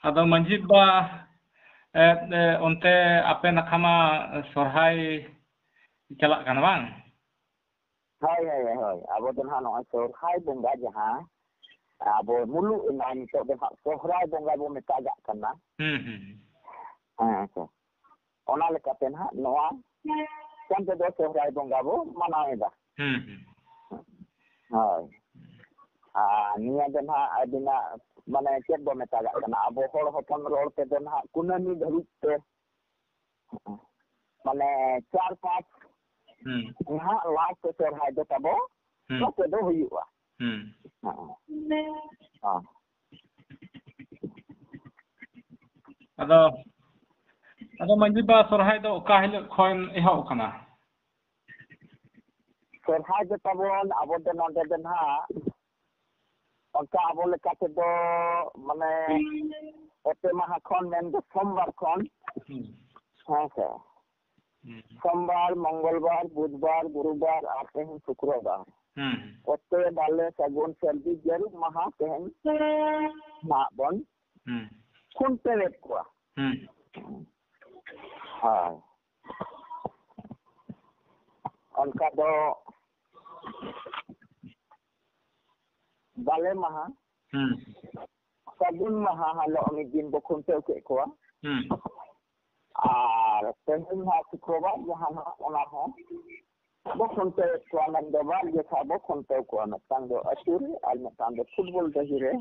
ᱟᱫᱚ ᱢᱟᱺᱡᱷᱤ ᱵᱟ ᱚᱱᱛᱮ ᱟᱯᱮ ᱱᱟᱠᱷᱟ ᱢᱟ ᱥᱚᱨᱦᱟᱭ ᱪᱟᱞᱟᱜ ᱠᱟᱱᱟ ᱵᱟᱝ? ᱦᱳᱭ ᱦᱳᱭ ᱦᱳᱭ ᱟᱵᱚ ᱫᱚ ᱱᱟᱦᱟᱜ ᱱᱚᱜᱼᱚᱭ ᱥᱚᱨᱦᱟᱭ ᱵᱚᱸᱜᱟ ᱡᱟᱦᱟᱸ ᱟᱵᱚ ᱢᱩᱞᱩᱜ ᱮᱱᱟ ᱱᱤᱛᱚᱜ ᱫᱚ ᱦᱟᱸᱜ ᱥᱚᱦᱨᱟᱭ ᱵᱚᱸᱜᱟ ᱵᱚ ᱢᱮᱛᱟᱜᱟᱜ ᱠᱟᱱᱟ ᱦᱮᱸ ᱥᱮ ᱚᱱᱟ ᱞᱮᱠᱟᱛᱮ ᱱᱟᱦᱟᱜ ᱱᱚᱣᱟ ᱪᱟᱸᱫᱳ ᱫᱚ ᱥᱚᱦᱨᱟᱭ ᱵᱚᱸᱜᱟ ᱵᱚ ᱢᱟᱱᱟᱣᱮᱫᱟ ᱦᱳᱭ ᱟᱨ ᱱᱤᱭᱟᱹ ᱫᱚ ᱱᱟᱦᱟᱜ ᱟᱹᱫᱤᱱᱟᱜ ᱢᱟᱱᱮ ᱪᱮᱫ ᱵᱚ ᱢᱮᱛᱟᱜᱟᱜ ᱠᱟᱱᱟ ᱟᱵᱚ ᱦᱚᱲ ᱦᱚᱯᱚᱱ ᱨᱚᱲ ᱛᱮᱫᱚ ᱱᱟᱦᱟᱜ ᱠᱩᱱᱟᱹᱢᱤ ᱫᱷᱟᱹᱵᱤᱡ ᱛᱮ ᱢᱟᱱᱮ 4-5 ᱱᱟᱦᱟᱜ ᱞᱟᱥᱴ ᱥᱚᱨᱦᱟᱭ ᱫᱚ ᱛᱟᱵᱚ ᱱᱚᱛᱮ ᱫᱚ ᱦᱩᱭᱩᱜᱼᱟ ᱟᱫᱚ ᱢᱟᱺᱡᱷᱤ ᱵᱟ ᱥᱚᱨᱦᱟᱭ ᱫᱚ ᱚᱠᱟ ᱦᱤᱞᱳᱜ ᱠᱷᱚᱱ ᱮᱦᱚᱵ ᱟᱠᱟᱱᱟ? ᱥᱚᱨᱦᱟᱭ ᱫᱚ ᱛᱟᱵᱚᱱ ᱟᱵᱚ ᱫᱚ ᱱᱚᱰᱮ ᱫᱚ ᱱᱟᱦᱟᱜ ᱚᱱᱠᱟ ᱟᱵᱚ ᱞᱮᱠᱟ ᱛᱮᱫᱚ ᱢᱟᱱᱮ ᱚᱛᱮ ᱢᱟᱦᱟ ᱠᱷᱚᱱ ᱢᱮᱱᱫᱚ ᱥᱳᱢᱵᱟᱨ ᱠᱷᱚᱱ ᱦᱮᱸ ᱥᱮ ᱥᱳᱢᱵᱟᱨ ᱢᱚᱝᱜᱚᱞᱵᱟᱨ ᱵᱩধᱵᱟᱨ ᱜᱩᱨᱩᱵᱟᱨ ᱟᱨ ᱛᱮᱦᱮᱧ ᱥᱩᱠᱨᱚᱵᱟᱨ ᱚᱛᱮ ᱵᱟᱞᱮ ᱥᱟᱹᱜᱩᱱ ᱥᱟᱹᱨᱫᱤ ᱡᱟᱹᱨᱩᱢ ᱢᱟᱦᱟ ᱛᱮᱦᱮᱧ ᱱᱟᱦᱟᱜ ᱵᱚᱱ ᱠᱷᱩᱱᱴᱟᱹᱣᱮᱫ ᱠᱚᱣᱟ ᱦᱳᱭ ᱚᱱᱠᱟ ᱫᱚ ᱵᱟᱞᱮ ᱢᱟᱦᱟ ᱥᱟᱹᱜᱩᱱ ᱢᱟᱦᱟ ᱦᱤᱞᱳᱜ ᱢᱤᱫ ᱫᱤᱱ ᱵᱚ ᱠᱷᱩᱱᱴᱟᱹᱣ ᱠᱮᱫ ᱠᱚᱣᱟ ᱟᱨ ᱛᱮᱦᱮᱧ ᱦᱟᱸᱜ ᱥᱩᱠᱨᱚᱵᱟᱨ ᱡᱟᱦᱟᱸ ᱱᱟᱦᱟᱜ ᱚᱱᱟ ᱦᱚᱸ ᱵᱚ ᱠᱷᱩᱱᱴᱟᱹᱣᱮᱫ ᱠᱚᱣᱟ ᱢᱮᱱᱫᱚ ᱵᱟᱨ ᱡᱚᱠᱷᱟ ᱵᱚ ᱠᱷᱩᱱᱴᱟᱹᱣ ᱠᱚᱣᱟ ᱢᱤᱫᱴᱟᱝ ᱫᱚ ᱟᱹᱛᱩ ᱨᱮ ᱟᱨ ᱢᱤᱫᱴᱟᱝ ᱫᱚ ᱯᱷᱩᱴᱵᱚᱞ ᱰᱟᱹᱦᱤ ᱨᱮ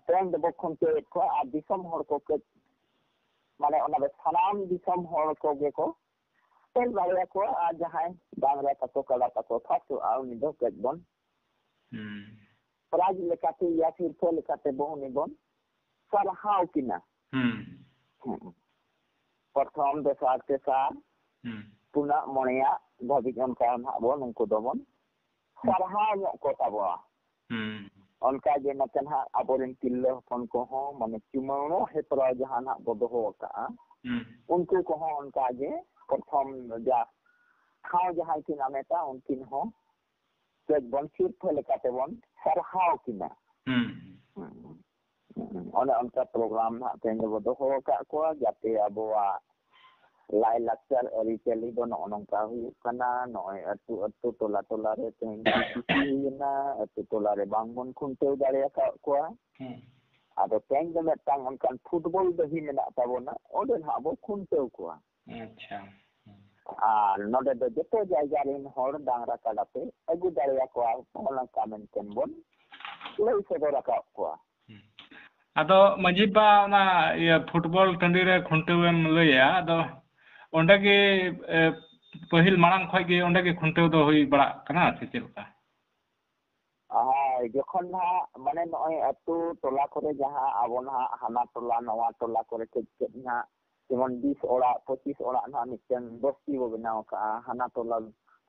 ᱛᱮᱦᱮᱧ ᱫᱚᱵᱚ ᱠᱷᱩᱱᱴᱟᱹᱣᱮᱫ ᱠᱚᱣᱟ ᱟᱨ ᱫᱤᱥᱚᱢ ᱦᱚᱲ ᱠᱚ ᱠᱟᱹᱡ ᱢᱟᱱᱮ ᱚᱱᱟ ᱫᱚ ᱥᱟᱱᱟᱢ ᱫᱤᱥᱚᱢ ᱦᱚᱲ ᱠᱚᱜᱮ ᱠᱚ ᱧᱮᱞ ᱫᱟᱲᱮᱭᱟᱠᱚᱣᱟ ᱟᱨ ᱡᱟᱦᱟᱸᱭ ᱰᱟᱝᱨᱟ ᱛᱟᱠᱚ ᱠᱟᱰᱟ ᱛᱟᱠᱚ ᱯᱷᱟᱥᱚᱜᱼᱟ ᱩᱱᱤ ᱫᱚ ᱠᱟᱹᱡ ᱵᱚᱱ ᱯᱨᱟᱭᱤᱡᱽ ᱞᱮᱠᱟᱛᱮ ᱤᱭᱟ ᱥᱤᱨᱯᱟᱹ ᱞᱮᱠᱟᱛᱮ ᱩᱱᱤ ᱵᱚᱱ ᱥᱟᱨᱦᱟᱣ ᱠᱤᱱᱟ ᱯᱨᱚᱛᱷᱚᱢ ᱫᱚᱥᱟᱨ ᱛᱮᱥᱟᱨ ᱯᱩᱱᱟᱜ ᱢᱚᱬᱮᱭᱟᱜ ᱫᱷᱟᱹᱵᱤᱡ ᱚᱱᱠᱟ ᱱᱟᱦᱟᱜ ᱵᱚᱱ ᱩᱱᱠᱩ ᱫᱚᱵᱚᱱ ᱥᱟᱨᱦᱟᱣ ᱧᱚᱜ ᱠᱚ ᱛᱟᱵᱚᱱᱟ ᱚᱱᱠᱟᱜᱮ ᱱᱚᱛᱮ ᱱᱟᱦᱟᱜ ᱟᱵᱚᱨᱮᱱ ᱛᱤᱨᱞᱟᱹ ᱦᱚᱯᱚᱱ ᱠᱚᱦᱚᱸ ᱢᱟᱱᱮ ᱪᱩᱢᱟᱹᱲᱟ ᱦᱮᱯᱨᱟᱣ ᱡᱟᱦᱟᱸ ᱱᱟᱦᱟᱜ ᱵᱚ ᱫᱚᱦᱚ ᱟᱠᱟᱜᱼᱟ ᱩᱱᱠᱩ ᱠᱚᱦᱚᱸ ᱚᱱᱠᱟᱜᱮ ᱯᱨᱚᱛᱷᱚᱢ ᱴᱷᱟᱶ ᱡᱟᱦᱟᱸᱭ ᱠᱤᱱ ᱟᱢᱮᱴᱟ ᱩᱱᱠᱤᱱ ᱦᱚᱸ ᱠᱟᱹᱡ ᱵᱚᱱ ᱥᱤᱨᱯᱟᱹ ᱞᱮᱠᱟᱛᱮᱵᱚᱱ ᱥᱟᱨᱦᱟᱣ ᱠᱤᱱᱟ ᱚᱱᱮ ᱚᱱᱠᱟ ᱯᱨᱳᱜᱨᱟᱢ ᱱᱟᱦᱟᱜ ᱛᱮᱦᱮᱧ ᱫᱚᱵᱚ ᱫᱚᱦᱚ ᱟᱠᱟᱫ ᱠᱚᱣᱟ ᱡᱟᱛᱮ ᱟᱵᱚᱣᱟᱜ ᱞᱟᱭᱼᱞᱟᱠᱪᱟᱨ ᱟᱹᱨᱤᱪᱟᱹᱞᱤ ᱫᱚ ᱱᱚᱜᱼᱚ ᱱᱚᱝᱠᱟ ᱦᱩᱭᱩᱜ ᱠᱟᱱᱟ ᱱᱚᱜᱼᱚᱭ ᱟᱹᱛᱩ ᱟᱹᱛᱩ ᱴᱚᱞᱟ ᱴᱚᱞᱟᱨᱮ ᱛᱮᱦᱮᱧ ᱠᱤᱪᱷᱤ ᱦᱩᱭᱮᱱᱟ ᱟᱹᱛᱩ ᱴᱚᱞᱟᱨᱮ ᱵᱟᱝᱵᱚᱱ ᱠᱷᱩᱱᱴᱟᱹᱣ ᱫᱟᱲᱮᱭᱟᱠᱟᱫ ᱠᱚᱣᱟ ᱟᱫᱚ ᱛᱮᱦᱮᱧ ᱫᱚ ᱢᱤᱫᱴᱟᱝ ᱚᱱᱠᱟᱱ ᱯᱷᱩᱴᱵᱚᱞ ᱰᱟᱹᱦᱤ ᱢᱮᱱᱟᱜ ᱛᱟᱵᱚᱱᱟ ᱚᱸᱰᱮ ᱱᱟᱦᱟᱜ ᱵᱚ ᱠᱷᱩᱱᱴᱟᱹᱣ ᱠᱚᱣᱟ ᱟᱨ ᱱᱚᱰᱮ ᱫᱚ ᱡᱚᱛᱚ ᱡᱟᱭᱜᱟ ᱨᱮᱱ ᱦᱚᱲ ᱰᱟᱝᱨᱟ ᱠᱟᱰᱟ ᱯᱮ ᱟᱹᱜᱩ ᱫᱟᱲᱮᱭᱟᱠᱚᱣᱟ ᱚᱱᱠᱟ ᱢᱮᱱᱛᱮ ᱵᱚᱱ ᱞᱟᱹᱭ ᱥᱚᱫᱚᱨ ᱟᱠᱟᱫ ᱠᱚᱣᱟ ᱟᱫᱚ ᱢᱟᱺᱡᱷᱤ ᱵᱟ ᱚᱱᱟ ᱯᱷᱩᱴᱵᱚᱞ ᱴᱟᱺᱰᱤ ᱨᱮ ᱠᱷᱩᱱᱴᱟᱹᱣᱮᱢ ᱞᱟᱹᱭᱟ ᱟᱫᱚ ᱚᱸᱰᱮ ᱜᱮ ᱯᱟᱹᱦᱤᱞ ᱢᱟᱲᱟᱝ ᱠᱷᱚᱡ ᱜᱮ ᱚᱸᱰᱮ ᱜᱮ ᱠᱷᱩᱱᱴᱟᱹᱣ ᱫᱚ ᱦᱩᱭ ᱵᱟᱲᱟᱜ ᱠᱟᱱᱟ ᱥᱮ ᱪᱮᱫ ᱞᱮᱠᱟ? ᱡᱚᱠᱷᱚᱱ ᱱᱟᱦᱟᱜ ᱢᱟᱱᱮ ᱱᱚᱜᱼᱚᱭ ᱟᱹᱛᱩ ᱴᱚᱞᱟ ᱠᱚᱨᱮ ᱡᱟᱦᱟᱸ ᱟᱵᱚ ᱱᱟᱦᱟᱜ ᱦᱟᱱᱟ ᱴᱚᱞᱟ ᱱᱚᱣᱟ ᱴᱚᱞᱟ ᱠᱚᱨᱮ ᱠᱟᱹᱡ ᱠᱟᱹᱡ ᱱᱟᱦᱟᱜ ᱡᱮᱢᱚᱱ 20 ᱚᱲᱟᱜ 25 ᱚᱲᱟᱜ ᱱᱟᱦᱟᱜ ᱢᱤᱫᱴᱮᱱ ᱵᱚᱥᱛᱤ ᱵᱚ ᱵᱮᱱᱟᱣ ᱠᱟᱜᱼᱟ ᱦᱟᱱᱟ ᱴᱚᱞᱟ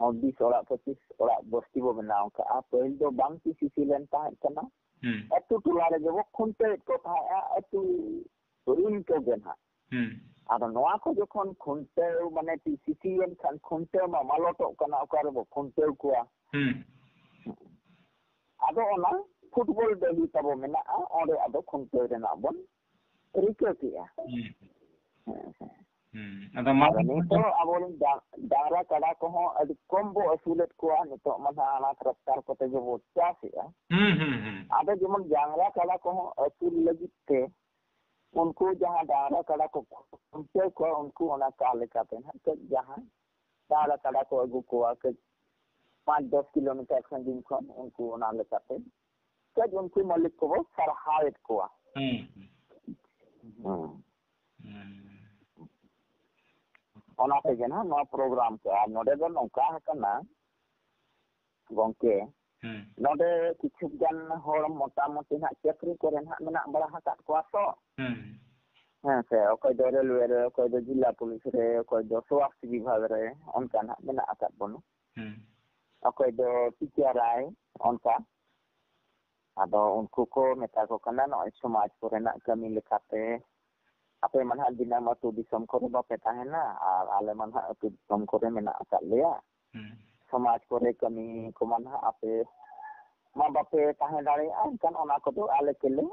20 ᱚᱲᱟᱜ 25 ᱚᱲᱟᱜ ᱵᱚᱥᱛᱤ ᱵᱚ ᱵᱮᱱᱟᱣ ᱠᱟᱜᱼᱟ ᱯᱟᱹᱦᱤᱞ ᱫᱚ ᱵᱟᱝ ᱥᱤᱥᱤ ᱞᱮᱱ ᱛᱟᱦᱮᱸ ᱠᱟᱱᱟ ᱟᱹᱛᱩ ᱴᱚᱞᱟ ᱨᱮᱜᱮ ᱵᱚ ᱠᱷᱩᱱᱴᱟᱹᱣᱮᱫ ᱠᱚ ᱛᱟᱦᱮᱸᱫᱼᱟ ᱟᱹᱛᱩ ᱨᱤᱱ ᱠᱚᱜᱮ ᱱᱟᱦᱟᱜ ᱟᱫᱚ ᱱᱚᱣᱟ ᱠᱚ ᱡᱚᱠᱷᱚᱱ ᱠᱷᱩᱱᱴᱟᱹᱣ ᱢᱟᱱᱮ ᱥᱤᱥᱤᱭᱮᱱ ᱠᱷᱟᱱ ᱠᱷᱩᱱᱴᱟᱹᱣ ᱢᱟ ᱢᱟᱞᱚᱴᱚᱜ ᱠᱟᱱᱟ ᱚᱠᱟ ᱨᱮᱵᱚ ᱠᱷᱩᱱᱴᱟᱹᱣ ᱠᱚᱣᱟ ᱟᱫᱚ ᱚᱱᱟ ᱯᱷᱩᱴᱵᱚᱞ ᱰᱟᱹᱦᱤ ᱛᱟᱵᱚ ᱢᱮᱱᱟᱜᱼᱟ ᱚᱸᱰᱮ ᱟᱫᱚ ᱠᱷᱩᱱᱴᱟᱹᱣ ᱨᱮᱱᱟᱜ ᱵᱚᱱ ᱨᱤᱠᱟᱹ ᱠᱮᱜᱼᱟ ᱟᱫᱚ ᱱᱤᱛᱚᱜ ᱟᱵᱚᱨᱮᱱ ᱰᱟᱝᱨᱟ ᱠᱟᱰᱟ ᱠᱚᱦᱚᱸ ᱟᱹᱰᱤ ᱠᱚᱢ ᱵᱚ ᱟᱹᱥᱩᱞᱮᱫ ᱠᱚᱣᱟ ᱱᱤᱛᱚᱜ ᱢᱟ ᱱᱟᱦᱟᱜ ᱚᱱᱟ ᱴᱨᱟᱠᱴᱟᱨ ᱠᱚᱛᱮ ᱜᱮᱵᱚ ᱪᱟᱥᱮᱜᱼᱟ ᱟᱫᱚ ᱡᱮᱢᱚᱱ ᱰᱟᱝᱨᱟ ᱠᱟᱰᱟ ᱠᱚᱦᱚᱸ ᱟᱹᱥᱩᱞ ᱞᱟᱹᱜᱤᱫ ᱛᱮ ᱩᱱᱠᱩ ᱡᱟᱦᱟᱸ ᱰᱟᱝᱨᱟ ᱠᱟᱰᱟ ᱠᱚ ᱠᱷᱩᱱᱴᱟᱹᱣ ᱠᱚᱣᱟ ᱩᱱᱠᱩ ᱚᱱᱟ ᱠᱟ ᱞᱮᱠᱟᱛᱮ ᱱᱟᱦᱟᱜ ᱠᱟᱹᱡ ᱡᱟᱦᱟᱸ ᱰᱟᱝᱨᱟ ᱠᱟᱰᱟ ᱠᱚ ᱟᱹᱜᱩ ᱠᱚᱣᱟ ᱠᱟᱹᱡ 5-10 ᱠᱤᱞᱳᱢᱤᱴᱟᱨ ᱥᱟᱺᱜᱤᱧ ᱠᱷᱚᱱ ᱩᱱᱠᱩ ᱚᱱᱟ ᱞᱮᱠᱟᱛᱮ ᱠᱟᱹᱡ ᱩᱱᱠᱩ ᱢᱟᱹᱞᱤᱠ ᱠᱚᱵᱚ ᱥᱟᱨᱦᱟᱣᱮᱫ ᱠᱚᱣᱟ ᱚᱱᱟ ᱛᱮᱜᱮ ᱱᱟᱦᱟᱜ ᱱᱚᱣᱟ ᱯᱨᱳᱜᱨᱟᱢ ᱠᱚ ᱟᱨ ᱱᱚᱰᱮ ᱫᱚ ᱱᱚᱝᱠᱟ ᱟᱠᱟᱱᱟ ᱜᱚᱝᱠᱮ ᱱᱚᱰᱮ ᱠᱤᱪᱷᱩ ᱜᱟᱱ ᱦᱚᱲ ᱢᱚᱴᱟᱢᱩᱴᱤ ᱱᱟᱦᱟᱜ ᱪᱟᱹᱠᱨᱤ ᱠᱚᱨᱮ ᱱᱟᱦᱟᱜ ᱢᱮᱱᱟᱜ ᱵᱟᱲᱟ ᱟᱠᱟᱫ ᱠᱚᱣᱟ ᱛᱚ ᱦᱮᱸ ᱥᱮ ᱚᱠᱚᱭ ᱫᱚ ᱨᱮᱞᱣᱮ ᱨᱮ ᱚᱠᱚᱭ ᱫᱚ ᱡᱤᱞᱟ ᱯᱩᱞᱤᱥ ᱨᱮ ᱚᱠᱚᱭ ᱫᱚ ᱥᱚᱣᱟᱥᱛᱚ ᱵᱤᱵᱷᱟᱜᱽ ᱨᱮ ᱚᱱᱠᱟ ᱱᱟᱦᱟᱜ ᱢᱮᱱᱟᱜ ᱟᱠᱟᱫ ᱵᱚᱱᱟ ᱚᱠᱚᱭ ᱫᱚ ᱴᱤᱪᱟᱨᱟᱭ ᱚᱱᱠᱟ ᱟᱫᱚ ᱩᱱᱠᱩ ᱠᱚ ᱢᱮᱛᱟ ᱠᱚ ᱠᱟᱱᱟ ᱱᱚᱜᱼᱚᱭ ᱥᱚᱢᱟᱡᱽ ᱠᱚᱨᱮᱱᱟᱜ ᱠᱟᱹᱢᱤ ᱞᱮᱠᱟᱛᱮ ᱟᱯᱮ ᱢᱟ ᱱᱟᱦᱟᱜ ᱫᱤᱱᱟᱹᱢ ᱟᱹᱛᱩ ᱫᱤᱥᱚᱢ ᱠᱚᱨᱮ ᱵᱟᱯᱮ ᱛᱟᱦᱮᱱᱟ ᱟᱨ ᱟᱞᱮ ᱢᱟ ᱱᱟᱦᱟᱜ ᱟᱹᱛᱩ ᱫᱤᱥᱚᱢ ᱠᱚᱨᱮ ᱢᱮᱱᱟᱜ ᱟᱠᱟᱫ ᱞᱮᱭᱟ ᱥᱚᱢᱟᱡᱽ ᱠᱚᱨᱮ ᱠᱟᱹᱢᱤ ᱠᱚᱢᱟ ᱱᱟᱦᱟᱜ ᱟᱯᱮ ᱢᱟ ᱵᱟᱯᱮ ᱛᱟᱦᱮᱸ ᱫᱟᱲᱮᱭᱟᱜᱼᱟ ᱮᱱᱠᱷᱟᱱ ᱚᱱᱟ ᱠᱚᱫᱚ ᱟᱞᱮ ᱛᱮᱞᱮ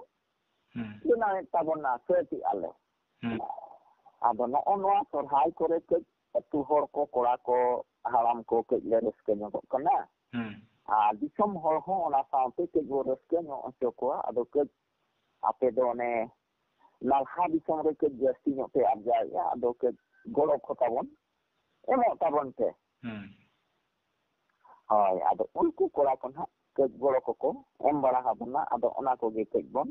ᱵᱮᱱᱟᱣᱮᱫ ᱛᱟᱵᱚᱱᱟ ᱥᱟᱹᱛ ᱟᱞᱮ ᱟᱫᱚ ᱱᱚᱜᱼᱚ ᱱᱚᱣᱟ ᱥᱚᱨᱦᱟᱭ ᱠᱚᱨᱮ ᱠᱟᱹᱡ ᱟᱹᱛᱩ ᱦᱚᱲ ᱠᱚ ᱠᱚᱲᱟ ᱠᱚ ᱦᱟᱲᱟᱢ ᱠᱚ ᱠᱟᱹᱡ ᱞᱮ ᱨᱟᱹᱥᱠᱟᱹ ᱧᱚᱜᱚᱜ ᱠᱟᱱᱟ ᱟᱨ ᱫᱤᱥᱚᱢ ᱦᱚᱲ ᱦᱚᱸ ᱚᱱᱟ ᱥᱟᱶᱛᱮ ᱠᱟᱹᱡ ᱵᱚ ᱨᱟᱹᱥᱠᱟᱹ ᱧᱚᱜ ᱦᱚᱪᱚ ᱠᱚᱣᱟ ᱟᱫᱚ ᱠᱟᱹᱡ ᱟᱯᱮ ᱫᱚ ᱚᱱᱮ ᱱᱟᱞᱦᱟ ᱫᱤᱥᱚᱢ ᱨᱮ ᱠᱟᱹᱡ ᱡᱟᱹᱥᱛᱤ ᱧᱚᱜ ᱯᱮ ᱟᱨᱡᱟᱣᱮᱫᱼᱟ ᱟᱫᱚ ᱠᱟᱹᱡ ᱜᱚᱲᱚ ᱠᱚ ᱛᱟᱵᱚᱱ ᱮᱢᱚᱜ ᱛᱟᱵᱚᱱ ᱯᱮ ᱦᱳᱭ ᱟᱫᱚ ᱩᱱᱠᱩ ᱠᱚᱲᱟ ᱠᱚ ᱱᱟᱦᱟᱜ ᱠᱟᱹᱡ ᱜᱚᱲᱚ ᱠᱚᱠᱚ ᱮᱢ ᱵᱟᱲᱟ ᱟᱵᱚᱱᱟ ᱟᱫᱚ ᱚᱱᱟ ᱠᱚᱜᱮ ᱠᱟᱹᱡ ᱵᱚᱱ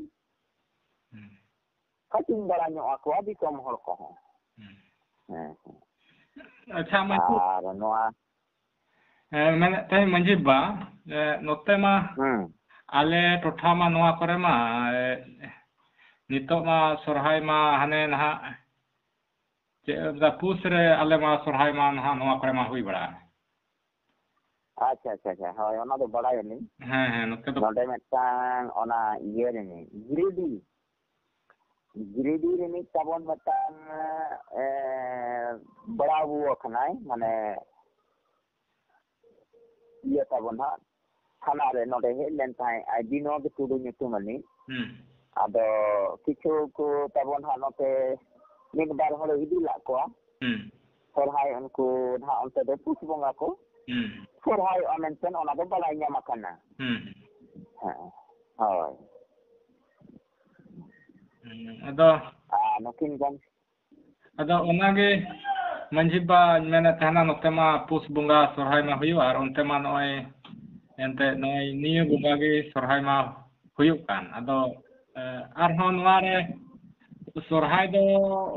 ᱦᱟᱹᱴᱤᱧ ᱵᱟᱲᱟ ᱧᱚᱜ ᱟᱠᱚᱣᱟ ᱫᱤᱥᱚᱢ ᱦᱚᱲ ᱠᱚᱦᱚᱸ ᱟᱪᱪᱷᱟ ᱟᱨ ᱱᱚᱣᱟ ᱢᱮᱱᱮᱫ ᱛᱟᱦᱮᱸ ᱢᱟᱺᱡᱷᱤ ᱵᱟ ᱱᱚᱛᱮ ᱢᱟ ᱟᱞᱮ ᱴᱚᱴᱷᱟ ᱢᱟ ᱱᱚᱣᱟ ᱠᱚᱨᱮ ᱢᱟ ᱱᱤᱛᱚᱜ ᱢᱟ ᱥᱚᱨᱦᱟᱭ ᱢᱟ ᱦᱟᱱᱮ ᱱᱟᱦᱟᱜ ᱪᱮᱫ ᱯᱩᱥ ᱨᱮ ᱟᱞᱮ ᱢᱟ ᱥᱚᱨᱦᱟᱭ ᱢᱟ ᱱᱟᱦᱟᱜ ᱱᱚᱣᱟ ᱠᱚᱨᱮ ᱢᱟ ᱦᱩᱭ ᱵᱟᱲᱟᱜᱼᱟ ᱟᱪᱪᱷᱟ ᱟᱪᱪᱷᱟ ᱟᱪᱪᱷᱟ ᱦᱳᱭ ᱚᱱᱟ ᱫᱚ ᱵᱟᱲᱟᱭᱟᱞᱤᱧ ᱱᱚᱛᱮ ᱫᱚ ᱱᱚᱰᱮ ᱢᱤᱫᱴᱟᱝ ᱚᱱᱟ ᱤᱭᱟᱹ ᱨᱤᱱᱤᱡ ᱜᱤᱨᱤᱰᱤ ᱨᱤᱱᱤᱡ ᱛᱟᱵᱚᱱ ᱢᱤᱫᱴᱟᱝ ᱵᱟᱲᱟ ᱵᱩ ᱟᱠᱟᱱᱟᱭ ᱢᱟᱱᱮ ᱤᱭᱟᱹ ᱛᱟᱵᱚᱱ ᱦᱟᱸᱜ ᱛᱷᱟᱱᱟ ᱨᱮ ᱱᱚᱰᱮ ᱦᱮᱡ ᱞᱮᱱ ᱛᱟᱦᱮᱸ ᱟᱭ ᱵᱤᱱᱳᱫ ᱴᱩᱰᱩ ᱧᱩᱛᱩᱢᱟᱱᱤᱡ ᱟᱫᱚ ᱠᱤᱪᱷᱩ ᱠᱚ ᱛᱟᱵᱚᱱ ᱦᱟᱸᱜ ᱱᱚᱛᱮ ᱢᱤᱫ ᱵᱟᱨ ᱦᱚᱲ ᱤᱫᱤ ᱞᱟᱜ ᱠᱚᱣᱟ ᱥᱚᱨᱦᱟᱭ ᱩᱱᱠᱩ ᱱᱟᱦᱟᱜ ᱚᱱᱛᱮ ᱫᱚ ᱯᱩᱥ ᱵᱚᱸᱜᱟ ᱠᱚ ᱥᱚᱨᱦᱟᱭᱚᱜᱼᱟ ᱢᱮᱱᱛᱮ ᱚᱱᱟ ᱫᱚ ᱵᱟᱲᱟᱭ ᱧᱟᱢ ᱟᱠᱟᱱᱟ ᱦᱳᱭ ᱟᱫᱚ ᱱᱩᱠᱤᱱ ᱜᱚᱢ ᱟᱫᱚ ᱚᱱᱟᱜᱮ ᱢᱟᱺᱡᱷᱤ ᱵᱟᱧ ᱢᱮᱱᱮᱫ ᱛᱟᱦᱮᱱᱟ ᱱᱚᱛᱮ ᱢᱟ ᱯᱩᱥ ᱵᱚᱸᱜᱟ ᱥᱚᱨᱦᱟᱭ ᱢᱟ ᱦᱩᱭᱩᱜᱼᱟ ᱟᱨ ᱚᱱᱛᱮ ᱢᱟ ᱱᱚᱜᱼᱚᱭ ᱮᱱᱛᱮᱫ ᱱᱚᱜᱼᱚᱭ ᱱᱤᱭᱟᱹ ᱵᱚᱸᱜᱟ ᱜᱮ ᱥᱚᱨᱦᱟᱭ ᱢᱟ ᱦᱩᱭᱩᱜ ᱠᱟᱱ ᱟᱫᱚ ᱟᱨᱦᱚᱸ ᱱᱚᱣᱟ ᱨᱮ ᱥᱚᱨᱦᱟᱭ ᱫᱚ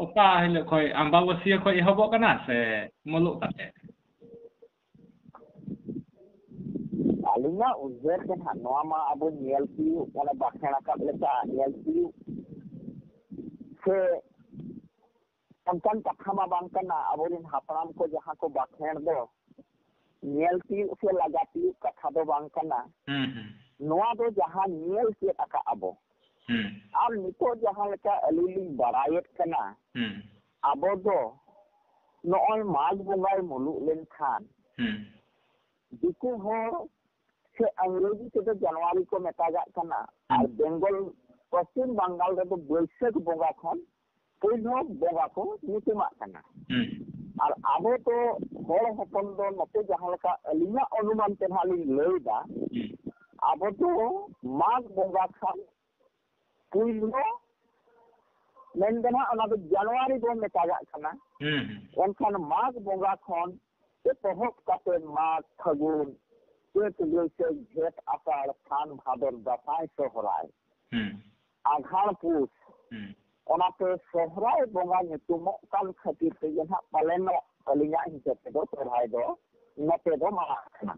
ᱚᱠᱟ ᱦᱤᱞᱳᱜ ᱠᱷᱚᱡ ᱟᱢᱵᱟᱵᱟᱹᱥᱭᱟᱹ ᱠᱷᱚᱡ ᱮᱦᱚᱵᱚᱜ ᱠᱟᱱᱟ ᱥᱮ ᱢᱩᱞᱩᱜ ᱠᱟᱛᱮ ᱟᱹᱞᱤᱧᱟᱜ ᱩᱭᱦᱟᱹᱨ ᱛᱮ ᱱᱟᱦᱟᱜ ᱱᱚᱣᱟ ᱢᱟ ᱟᱵᱚ ᱧᱮᱞ ᱛᱤᱭᱳᱜ ᱚᱱᱟ ᱵᱟᱠᱷᱮᱬ ᱟᱠᱟᱫ ᱞᱮᱠᱟ ᱧᱮᱞ ᱛᱤᱭᱳᱜ ᱥᱮ ᱚᱱᱠᱟᱱ ᱠᱟᱛᱷᱟ ᱢᱟ ᱵᱟᱝ ᱠᱟᱱᱟ ᱟᱵᱚᱨᱮᱱ ᱦᱟᱯᱲᱟᱢ ᱠᱚ ᱡᱟᱦᱟᱸ ᱠᱚ ᱵᱟᱠᱷᱮᱬ ᱫᱚ ᱧᱮᱞ ᱛᱤᱭᱳᱜ ᱥᱮ ᱞᱟᱜᱟ ᱛᱤᱭᱳᱜ ᱠᱟᱛᱷᱟ ᱫᱚ ᱵᱟᱝ ᱠᱟᱱᱟ ᱱᱚᱣᱟ ᱫᱚ ᱡᱟᱦᱟᱸ ᱧᱮᱞ ᱪᱮᱫ ᱟᱠᱟᱫ ᱟᱵᱚ ᱟᱨ ᱱᱤᱛᱚᱜ ᱡᱟᱦᱟᱸ ᱞᱮᱠᱟ ᱟᱹᱞᱤᱧ ᱞᱤᱧ ᱵᱟᱲᱟᱭᱮᱫ ᱠᱟᱱᱟ ᱟᱵᱚ ᱫᱚ ᱱᱚᱜᱼᱚᱭ ᱢᱟᱜᱽ ᱵᱚᱸᱜᱟᱭ ᱢᱩᱞᱩᱜ ᱞᱮᱱᱠᱷᱟᱱ ᱫᱤᱠᱩ ᱦᱚᱲ ᱥᱮ ᱤᱝᱨᱮᱡᱤ ᱛᱮᱫᱚ ᱡᱟᱱᱩᱣᱟᱨᱤ ᱠᱚ ᱢᱮᱛᱟᱜᱟᱜ ᱠᱟᱱᱟ ᱟᱨ ᱵᱮᱝᱜᱚᱞ ᱯᱚᱥᱪᱤᱢ ᱵᱟᱝᱜᱟᱞ ᱨᱮᱫᱚ ᱵᱟᱹᱭᱥᱟᱹᱠᱷ ᱵᱚᱸᱜᱟ ᱠᱷᱚᱱ ᱯᱳᱭᱞᱳ ᱵᱚᱸᱜᱟ ᱠᱚ ᱧᱩᱛᱩᱢᱟᱜ ᱠᱟᱱᱟ ᱟᱨ ᱟᱵᱚ ᱫᱚ ᱦᱚᱲ ᱦᱚᱯᱚᱱ ᱫᱚ ᱱᱚᱛᱮ ᱡᱟᱦᱟᱸ ᱞᱮᱠᱟ ᱟᱹᱞᱤᱧᱟᱜ ᱚᱱᱩᱢᱟᱱ ᱛᱮ ᱱᱟᱦᱟᱜ ᱞᱤᱧ ᱞᱟᱹᱭᱫᱟ ᱟᱵᱚ ᱫᱚ ᱢᱟᱜᱽ ᱵᱚᱸᱜᱟ ᱠᱷᱚᱱ ᱯᱳᱭᱞᱳ ᱢᱮᱱᱫᱚ ᱱᱟᱦᱟᱜ ᱚᱱᱟ ᱫᱚ ᱡᱟᱱᱩᱣᱟᱨᱤ ᱵᱚᱱ ᱢᱮᱛᱟᱜᱟᱜ ᱠᱟᱱᱟ ᱮᱱᱠᱷᱟᱱ ᱢᱟᱜᱽ ᱵᱚᱸᱜᱟ ᱠᱷᱚᱱ ᱮᱛᱚᱦᱚᱵ ᱠᱟᱛᱮ ᱢᱟᱜᱽ ᱯᱷᱟᱹᱜᱩᱱ ᱪᱟᱹᱛ ᱵᱟᱹᱭᱥᱟᱹᱠᱷ ᱡᱷᱮᱸᱴ ᱟᱥᱟᱲ ᱥᱟᱱ ᱵᱷᱟᱫᱚᱨ ᱫᱟᱸᱥᱟᱭ ᱥᱚᱦᱨᱟᱭ ᱟᱸᱜᱷᱟᱲ ᱯᱩᱥ ᱚᱱᱟᱛᱮ ᱥᱚᱦᱨᱟᱭ ᱵᱚᱸᱜᱟ ᱧᱩᱛᱩᱢᱚᱜ ᱠᱟᱱ ᱠᱷᱟᱹᱛᱤᱨ ᱛᱮᱜᱮ ᱱᱟᱦᱟᱜ ᱯᱟᱞᱮᱱᱚᱜ ᱟᱹᱞᱤᱧᱟᱜ ᱦᱤᱥᱟᱹᱵ ᱛᱮᱫᱚ ᱥᱚᱨᱦᱟᱭ ᱫᱚ ᱱᱚᱛᱮ ᱫᱚ ᱢᱟᱲᱟᱝ ᱠᱟᱱᱟ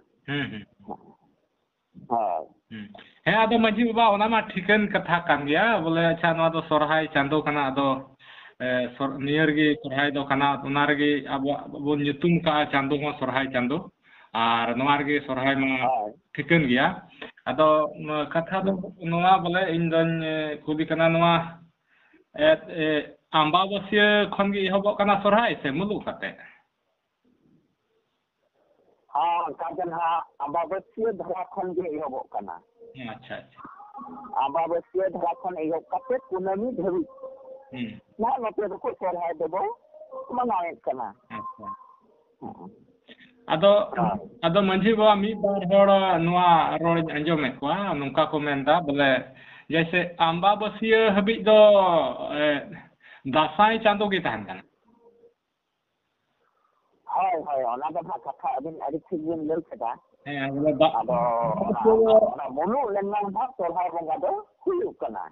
ᱦᱳᱭ ᱦᱮᱸ ᱟᱫᱚ ᱢᱟᱺᱡᱷᱤ ᱵᱟᱵᱟ ᱚᱱᱟ ᱢᱟ ᱴᱷᱤᱠᱟᱹᱱ ᱠᱟᱛᱷᱟ ᱠᱟᱱ ᱜᱮᱭᱟ ᱵᱚᱞᱮ ᱟᱪᱪᱷᱟ ᱱᱚᱣᱟ ᱫᱚ ᱥᱚᱨᱦᱟᱭ ᱪᱟᱸᱫᱳ ᱠᱟᱱᱟ ᱟᱫᱚ ᱱᱤᱭᱟᱹ ᱨᱮᱜᱮ ᱥᱚᱨᱦᱟᱭ ᱫᱚ ᱠᱟᱱᱟ ᱚᱱᱟ ᱨᱮᱜᱮ ᱟᱵᱚᱣᱟᱜ ᱵᱚᱱ ᱧᱩᱛᱩᱢ ᱠᱟᱜᱼᱟ ᱪᱟᱸᱫᱳ ᱦᱚᱸ ᱥᱚᱨᱦᱟᱭ ᱪᱟᱸᱫᱳ ᱟᱨ ᱱᱚᱣᱟ ᱨᱮᱜᱮ ᱥᱚᱨᱦᱟᱭ ᱢᱟ ᱴᱷᱤᱠᱟᱹᱱ ᱜᱮᱭᱟ ᱟᱫᱚ ᱠᱟᱛᱷᱟ ᱫᱚ ᱱᱚᱣᱟ ᱵᱚᱞᱮ ᱤᱧ ᱫᱚᱧ ᱠᱩᱞᱤ ᱠᱟᱱᱟ ᱱᱚᱣᱟ ᱟᱢᱵᱟᱵᱟᱹᱥᱭᱟᱹ ᱠᱷᱚᱱ ᱜᱮ ᱮᱦᱚᱵᱚᱜ ᱠᱟᱱᱟ ᱥᱚᱨᱦᱟᱭ ᱥᱮ ᱢᱩᱞᱩᱜ ᱠᱟᱛᱮ ᱚᱱᱠᱟ ᱜᱮ ᱱᱟᱦᱟᱜ ᱟᱢᱵᱟᱵᱟᱹᱥᱭᱟᱹ ᱫᱷᱟᱨᱟ ᱠᱷᱚᱱ ᱜᱮ ᱮᱦᱚᱵᱚᱜ ᱠᱟᱱᱟ ᱟᱪᱪᱷᱟ ᱟᱪᱪᱷᱟ ᱟᱢᱵᱟᱵᱟᱹᱥᱭᱟᱹ ᱫᱷᱟᱨᱟ ᱠᱷᱚᱱ ᱮᱦᱚᱵ ᱠᱟᱛᱮ ᱠᱩᱱᱟᱹᱢᱤ ᱫᱷᱟᱹᱵᱤᱡ ᱱᱟᱦᱟᱜ ᱱᱚᱛᱮ ᱫᱚᱠᱚ ᱥᱚᱨᱦᱟᱭ ᱫᱚᱵᱚ ᱢᱟᱱᱟᱣᱮᱫ ᱠᱟᱱᱟ ᱟᱫᱚ ᱢᱟᱺᱡᱷᱤ ᱵᱟᱵᱟ ᱢᱤᱫ ᱵᱟᱨ ᱦᱚᱲ ᱱᱚᱣᱟ ᱨᱚᱲᱤᱧ ᱟᱸᱡᱚᱢᱮᱫ ᱠᱚᱣᱟ ᱱᱚᱝᱠᱟ ᱠᱚ ᱢᱮᱱᱫᱟ ᱵᱚᱞᱮ ᱡᱮᱭᱥᱮ ᱟᱢᱵᱟᱵᱟᱹᱥᱭᱟᱹ ᱦᱟᱹᱵᱤᱡ ᱫᱚ ᱫᱟᱸᱥᱟᱭ ᱪᱟᱸᱫᱳ ᱜᱮ ᱛᱟᱦᱮᱱ ᱠᱟᱱᱟ ᱦᱳᱭ ᱦᱳᱭ ᱚᱱᱟ ᱫᱚ ᱱᱟᱦᱟᱜ ᱠᱟᱛᱷᱟ ᱟᱹᱵᱤᱱ ᱟᱹᱰᱤ ᱴᱷᱤᱠ ᱵᱤᱱ ᱞᱟᱹᱭ ᱠᱮᱫᱟ ᱟᱫᱚ ᱚᱱᱟ ᱢᱩᱞᱩᱜ ᱞᱮᱱᱟ ᱱᱟᱦᱟᱜ ᱥᱚᱨᱦᱟᱭ ᱵᱚᱸᱜᱟ ᱫᱚ ᱦᱩᱭᱩᱜ ᱠᱟᱱᱟ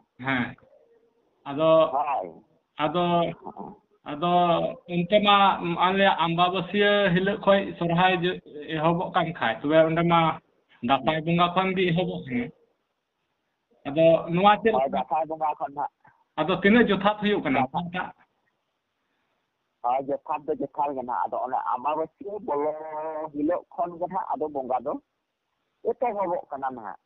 ᱟᱫᱚ ᱚᱱᱛᱮ ᱢᱟ ᱟᱞᱮᱭᱟᱜ ᱟᱢᱵᱟᱵᱟᱹᱥᱭᱟᱹ ᱦᱤᱞᱳᱜ ᱠᱷᱚᱡ ᱥᱚᱨᱦᱟᱭ ᱮᱦᱚᱵᱚᱜ ᱠᱟᱱ ᱠᱷᱟᱡ ᱛᱚᱵᱮ ᱚᱸᱰᱮ ᱢᱟ ᱫᱟᱸᱥᱟᱭ ᱵᱚᱸᱜᱟ ᱠᱷᱚᱱ ᱜᱮ ᱮᱦᱚᱵᱚᱜ ᱠᱟᱱᱟ ᱟᱫᱚ ᱱᱚᱣᱟ ᱪᱮᱫ ᱫᱟᱸᱥᱟᱭ ᱵᱚᱸᱜᱟ ᱠᱷᱚᱱ ᱱᱟᱦᱟᱜ ᱟᱫᱚ ᱛᱤᱱᱟᱹᱜ ᱡᱚᱛᱷᱟᱛ ᱦᱩᱭᱩᱜ ᱠᱟᱱᱟ ᱡᱚᱛᱷᱟᱛ ᱫᱚ ᱡᱚᱛᱷᱟᱛ ᱜᱮ ᱱᱟᱦᱟᱜ ᱟᱫᱚ ᱚᱱᱮ ᱟᱢᱵᱟᱵᱟᱹᱥᱭᱟᱹ ᱵᱚᱞᱚ ᱦᱤᱞᱳᱜ ᱠᱷᱚᱱ ᱜᱮ ᱱᱟᱦᱟᱜ ᱟᱫᱚ ᱵᱚᱸᱜᱟ ᱫᱚ ᱮᱛᱚᱦᱚᱵᱚᱜ ᱠᱟᱱᱟ ᱱᱟᱦᱟᱜ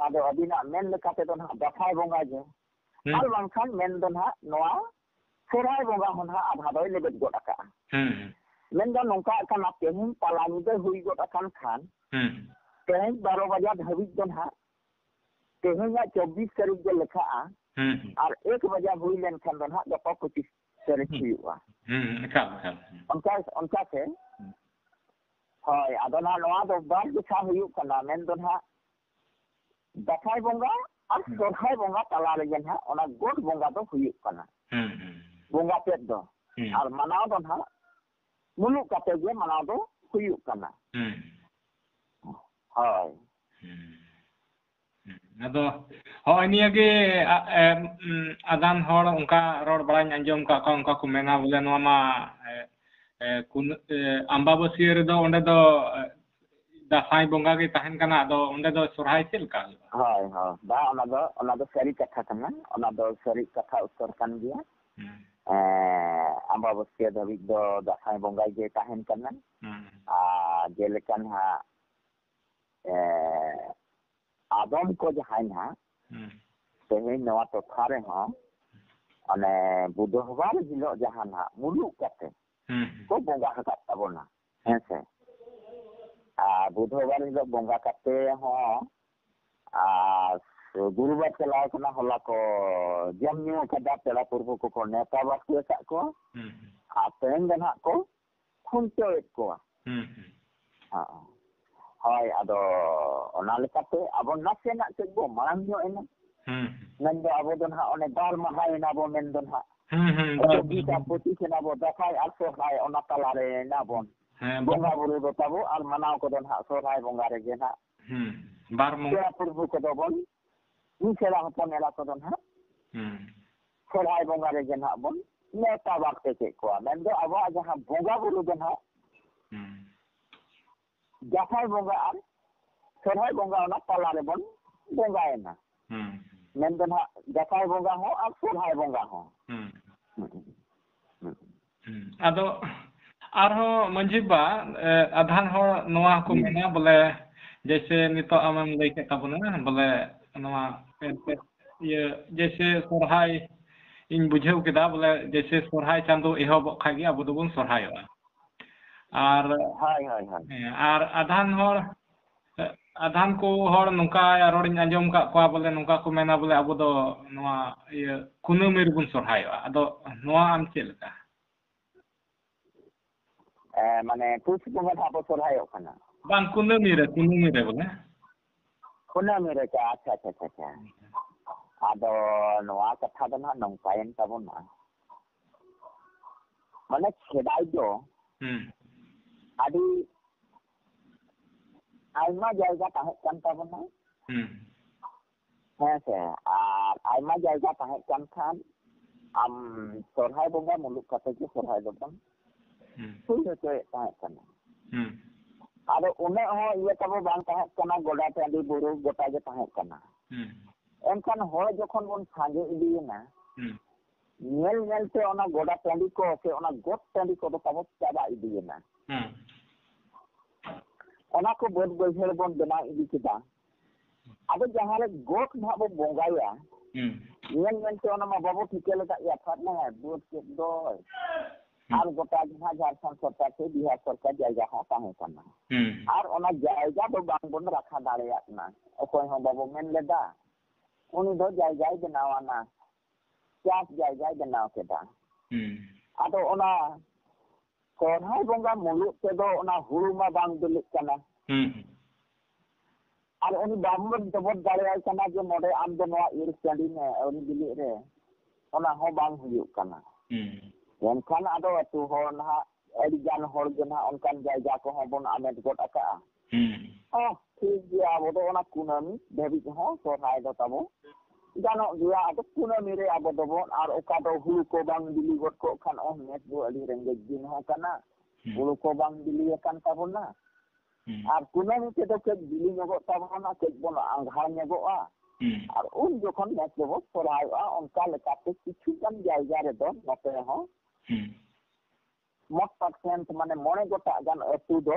ᱟᱫᱚ ᱟᱹᱵᱤᱱᱟᱜ ᱢᱮᱱ ᱞᱮᱠᱟ ᱛᱮᱫᱚ ᱱᱟᱦᱟᱜ ᱫᱟᱸᱥᱟᱭ ᱵᱚᱸᱜᱟ ᱜᱮ ᱟᱨ ᱵᱟᱝᱠᱷᱟन ᱢᱮᱱ ᱫᱚ ᱱᱟᱦᱟᱜ ᱱᱚᱣᱟ ᱥᱚᱨᱦᱟᱭ ᱵᱚᱸᱜᱟ ᱦᱚᱸ ᱱᱟᱦᱟᱜ ᱟᱫᱷᱟ ᱫᱚᱭ ᱞᱮᱵᱮᱫ ᱜᱚᱫ ᱟᱠᱟᱜᱼᱟ ᱢᱮᱱᱫᱚ ᱱᱚᱝᱠᱟ ᱠᱟᱱᱟ ᱛᱮᱦᱮᱧ ᱛᱟᱞᱟ ᱧᱤᱫᱟᱹ ᱦᱩᱭ ᱜᱚᱫ ᱟᱠᱟᱱ ᱠᱷᱟᱱ ᱛᱮᱦᱮᱧ 12 ᱵᱟᱡᱟᱜ ᱫᱷᱟᱹᱵᱤᱡ ᱫᱚ ᱱᱟᱦᱟᱜ तेहना 24 तारीख के लिखा और 1 बजे हुई लेन खान दो ना गपा 25 तारीख हुआ उनका से हय आदो ना नवा दो बार दिखा हुई कना मेन दो ना दखाई बोंगा और सोरहाय बोंगा तला रे ना ओना गोट बोंगा दो हुई कना बोंगा पेट दो और मनाव दो ना मुलु काते जे मनाव दो हुई कना हय ᱟᱫᱚ ᱦᱚᱸ ᱱᱤᱭᱟᱹ ᱜᱮ ᱟᱫᱟᱱ ᱦᱚᱲ ᱚᱱᱠᱟ ᱨᱚᱲ ᱵᱟᱲᱟᱧ ᱟᱸᱡᱚᱢ ᱠᱟᱜ ᱠᱚᱣᱟ ᱚᱱᱠᱟ ᱠᱚ ᱢᱮᱱᱟ ᱵᱚᱞᱮ ᱱᱚᱣᱟ ᱢᱟ ᱟᱢᱵᱟᱵᱟᱹᱥᱤᱭᱟᱹ ᱨᱮᱫᱚ ᱚᱸᱰᱮ ᱫᱚ ᱫᱟᱸᱥᱟᱭ ᱵᱚᱸᱜᱟ ᱜᱮ ᱛᱟᱦᱮᱱ ᱠᱟᱱᱟ ᱟᱫᱚ ᱚᱸᱰᱮ ᱫᱚ ᱥᱚᱨᱦᱟᱭ ᱪᱮᱫ ᱞᱮᱠᱟ ᱦᱩᱭᱩᱜᱼᱟ? ᱦᱳᱭ ᱦᱳᱭ ᱵᱟ ᱚᱱᱟ ᱫᱚ ᱥᱟᱹᱨᱤ ᱠᱟᱛᱷᱟ ᱠᱟᱱᱟ ᱚᱱᱟ ᱫᱚ ᱥᱟᱹᱨᱤ ᱠᱟᱛᱷᱟ ᱩᱛᱟᱹᱨ ᱠᱟᱱ ᱜᱮᱭᱟ ᱟᱢᱵᱟᱵᱟᱹᱥᱤᱭᱟᱹ ᱫᱷᱟᱹᱵᱤᱡ ᱫᱚ ᱫᱟᱸᱥᱟᱭ ᱵᱚᱸᱜᱟ ᱜᱮ ᱛᱟᱦᱮᱱ ᱠᱟᱱᱟ ᱟᱨ ᱡᱮᱞᱮᱠᱟ ᱱᱟᱦᱟᱜ आदम को जहाँ तेहन नवा टोठा रे हाँ अने बुधवार हिलो जहाँ ना मुलुक काते को बोंगा हकात ताबोना हेसे बुधवार हिलो बोंगा काते हाँ गुरुवार चलाव कना होला को जमन्यू कदा पेड़ा पूर्व को नेता बास्ते सा को तेहन दना को खुंचो को हाँ हय आदो ओना लेकाते आबो नासेना चेबो मांग ᱧᱚᱜ ᱮᱱᱟ ᱢᱮᱱ ᱫᱚ ᱟᱵᱚ ᱫᱚ ᱱᱟᱦᱟᱜ ᱚᱱᱮ ᱵᱟᱨ ᱢᱟᱦᱟ ᱮᱱᱟ ᱵᱚ ᱢᱮᱱ ᱫᱚ ᱱᱟᱦᱟᱜ ᱵᱤᱴᱟ ᱯᱚᱛᱤ ᱥᱮᱱᱟ ᱵᱚ ᱫᱟᱠᱟᱭ ᱟᱨ ᱥᱚᱨᱦᱟᱭ ᱚᱱᱟ ᱛᱟᱞᱟ ᱨᱮ ᱮᱱᱟ ᱵᱚᱱ ᱵᱚᱸᱜᱟ ᱵᱩᱨᱩ ᱫᱚ ᱛᱟᱵᱚ ᱟᱨ ᱢᱟᱱᱟᱣ ᱠᱚᱫᱚ ᱱᱟᱦᱟᱜ ᱥᱚᱨᱦᱟᱭ ᱵᱚᱸᱜᱟ ᱨᱮᱜᱮ ᱱᱟᱦᱟᱜ ᱵᱟᱨ ᱢᱚᱬᱮ ᱯᱩᱨᱵᱩ ᱠᱚᱫᱚ ᱵᱚᱱ ᱢᱤᱥᱮᱲᱟ ᱦᱚᱯᱚᱱ ᱮᱨᱟ ᱠᱚᱫᱚ ᱱᱟᱦᱟᱜ ᱥᱚᱨᱦᱟᱭ ᱵᱚᱸᱜᱟ ᱨᱮᱜᱮ ᱱᱟᱦᱟᱜ ᱵᱚᱱ ᱱᱮᱣᱛᱟ ᱵᱟᱨᱛᱮ ᱪᱮᱫ ᱠᱚᱣᱟ ᱢᱮᱱ ᱫᱚ ᱟᱵᱚᱣᱟᱜ ᱡᱟᱦᱟᱸ ᱵᱚᱸᱜᱟ ᱵᱩᱨᱩ ᱫᱚ ᱱᱟᱦᱟᱜ ᱫᱟᱸᱥᱟᱭ ᱵᱚᱸᱜᱟ ᱟᱨ सोरहाय बोंगा ओना तला रे बन बोंगायना मेन दो ना दसाई बोंगा हो और सोरहाय बोंगा हो आदो आरो मंझी बा आधान हो नवा को मेना बोले जैसे नितो आमम लई के ताबना बोले नवा ये जैसे सोरहाय इन बुझेव केदा बोले जैसे सोरहाय चांदो एहब खागी अब दोबन सोरहायवा आर आधान हो आधान को हर नौका रोडिंग आंजम का को बोले नौका को मेना बोले अब दो नवा ये कुनामी रे बुन सोरहायवा अदो नवा आम चेलका माने पुस बोंगा थाबो सोरहायो कना बां कुनामी रे बोले कुनामी रे का अच्छा अदो नवा कथा दो ना नौकायन ताबो ना माने छेदाई दो आदि आयमा जायगा ताहे कान ताबना हेसे आर आयमा जायगा ताहे कान खान आम सोरहाय बोंगा मुलुक काते के सोरहाय दोबन सुय होते ताहे काना आरो उने हो ये ताबो बांग ताहे काना गोडा टांडी बुरु गोटा जे ताहे काना एनखान होय जखन बन सांगे इदीना नेल नेलते ओना गोडा टांडी को से ओना गोट टांडी को तो ताबो चाबा इदीना ओना को बोध बजहर बन बना इदी केदा अब जहां रे गोट ना बो बोंगाया नेल नेलते ओना मा बाबू ठिके लगा या फरना है बोध के दो आर गोटा जहां झारखंड सरकार से बिहार सरकार जायगा हा ताहे कना आर ओना जायगा दो बांग बन रखा दाड़िया ना ओकोय हो बाबू मेन लेदा उनी दो जायगा बनावाना चास जायगा बनाव केदा आदो ओना सोरहाय बोंगा मुलुक ते दो ओना हुरु मा बांग दिलिक कना आर उनी बामन तबद दाड़िया कना जे नोडे आम दो नवा इर चांडी ने उनी दिलिक रे ओना हो बांग हुयुक कना एनखान आदो अतु हो ना एडी जान होर जना ओनकान जायगा को हो बन आमेद गोट आका ठीक गया अब दो ओना कुनामी देवी हो सोरहाय दो तबो जानो गया अब कुनामी रे अब दो आर ओका दो हुरु को बांग दिली गोट को खान ओ नेट दो अली रेंगे दिन हो कना हुरु को बांग दिली कान ताबोना आर कुनामी के दो के दिली nego ताबोना के बन आंघा nego आर उन जखन नेट दो सोरहायआ ओनका लेकाते किछु गान जायगा रे दो नते हो मोट परसेंट माने मोने गोटा गान अतु दो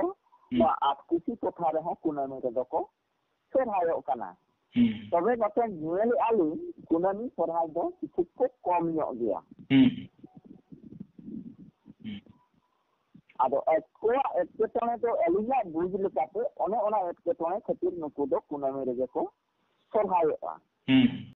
आ किसी टोठा रे हो कुनामी रे दो को सोरहायो कना तबे नते ᱧᱮᱞ आलु कुनामी सोरहाय दो किछु को कम ᱧᱚᱜ गया आदो एक्वा एकेटणे तो एलिया बुझ लेकाते ओने ओना एकेटणे खातिर नुकु दो कुनामी रे को ᱥᱚᱨᱦᱟᱭᱚᱜᱼᱟ